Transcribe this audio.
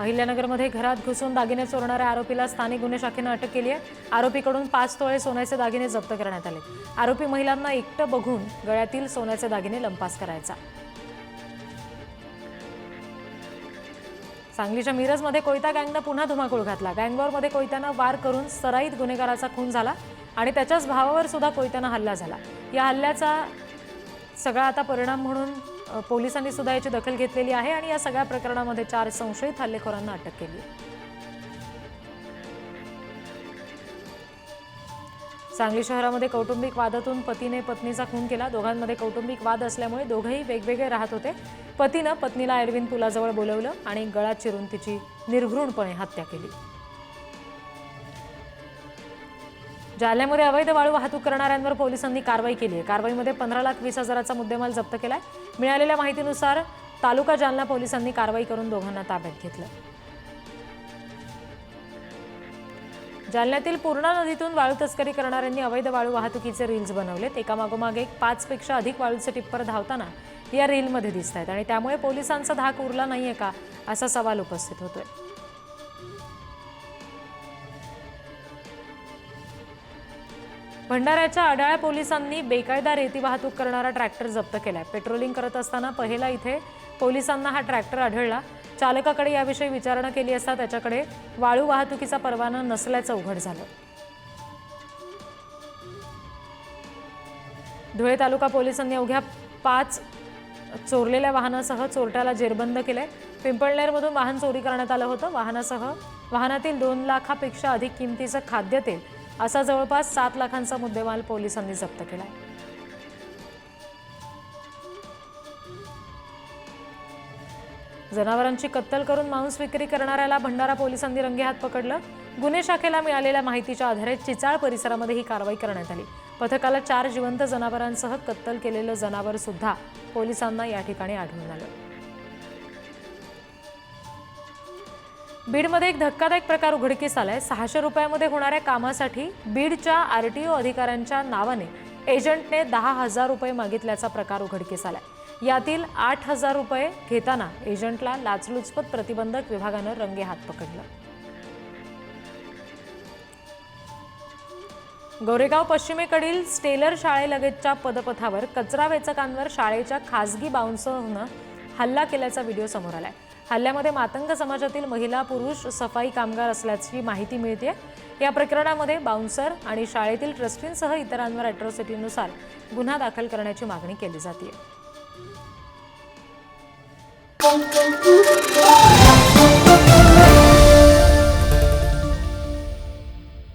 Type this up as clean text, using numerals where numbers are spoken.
अहिल्यानगरमध्ये घरात घुसून दागिने चोरणाऱ्या आरोपीला स्थानिक गुन्हे शाखेने अटक केली आहे। आरोपीकडून 5 तोळे सोन्याचे दागिने जप्त करण्यात आले। आरोपी महिलांना एकटं बघून गळ्यातील सोन्याचे दागिने लंपास करायचा। सांगलीच्या मिरजमध्ये कोयता गँगने पुन्हा धुमाकूळ घातला। गँगवॉरमध्ये कोयत्याने वार करून सराईत गुन्हेगाराचा खून झाला आणि त्याच्याच भावावर सुद्धा कोयत्याने हल्ला झाला। या हल्ल्याचा सगळा आता परिणाम म्हणून पोलिसांनी सुद्धा याची दखल घेतलेली आहे आणि या सगळ्या प्रकरणामध्ये 4 संशयित हल्लेखोरांना अटक केली आहे। सांगली शहरामध्ये कौटुंबिक वादातून पतीने पत्नीचा खून केला। दोघांमध्ये कौटुंबिक वाद असल्यामुळे दोघेही वेगवेगळे राहत होते। पतीने पत्नीला एरविन पुलाजवळ बोलवलं आणि गळा चिरून तिची निर्घृणपणे हत्या केली। जालन्यामध्ये अवैध वाळू वाहतूक करणाऱ्यांवर पोलिसांनी कारवाई केली आहे। कारवाईमध्ये 15,20,000चा मुद्देमाल जप्त केलाय। मिळालेल्या माहितीनुसार तालुका जालना पोलिसांनी कारवाई करून दोघांना ताब्यात घेतलं। जालन्यातील पूर्णा नदीतून वाळू तस्करी करणाऱ्यांनी अवैध वाळू वाहतुकीचे रील्स बनवलेत। एकामागोमाग एक 5 पेक्षा अधिक वाळूचे टिप्पर धावताना या रीलमध्ये दिसतायत आणि त्यामुळे पोलिसांचा धाक उरला नाहीये का असा सवाल उपस्थित होतोय। भंडाऱ्याच्या अडाळ्या पोलिसांनी बेकायदा रेती वाहतूक करणारा ट्रॅक्टर जप्त केलाय। पेट्रोलिंग करत असताना पहिला इथे पोलिसांना हा ट्रॅक्टर आढळला। चालकाकडे याविषयी विचारणा केली असता त्याच्याकडे वाळू वाहतुकीचा परवाना नसल्याचं उघड झालं। धुळे तालुका पोलिसांनी अवघ्या 5 चोरलेल्या वाहनासह चोरट्याला जेरबंद केले। पिंपळनेरमधून वाहन चोरी करण्यात आलं होतं। वाहनातील 2 लाखापेक्षा अधिक किमतीचं खाद्यतेल असा जवळपास 7 लाखांचा मुद्देमाल पोलिसांनी जप्त केलाय। जनावरांची कत्तल करून मांस विक्री करणाऱ्याला भंडारा पोलिसांनी रंगेहात पकडलं। गुन्हे शाखेला मिळालेल्या माहितीच्या आधारे चिचाळ परिसरामध्ये ही कारवाई करण्यात आली। पथकाला 4 जिवंत जनावरांसह कत्तल केलेलं जनावर सुद्धा पोलिसांना या ठिकाणी आढळून आलं। बीडमध्ये एक धक्कादायक प्रकार उघडकीस आलाय। 600 रुपयामध्ये होणाऱ्या कामासाठी बीडच्या आरटीओ अधिकाऱ्यांच्या नावाने एजंटने 10,000 रुपये मागितल्याचा प्रकार उघडकीस आलाय। यातील 8,000 रुपये घेताना एजंटला लाचलुचपत प्रतिबंधक विभागानं रंगेहात पकडलं। गोरेगाव पश्चिमेकडील स्टेलर शाळेलगतच्या पदपथावर कचरा वेचकांवर शाळेच्या खासगी बाउन्सरनं हल्ला केल्याचा व्हिडिओ समोर आलाय। हल्ल्यामध्ये मातंग समाजातील महिला पुरुष सफाई कामगार असल्याची माहिती मिळते। या प्रकरणामध्ये बाउन्सर आणि शाळेतील ट्रस्टींसह इतरांवर अॅट्रॉसिटीनुसार गुन्हा दाखल करण्याची मागणी केली जाते।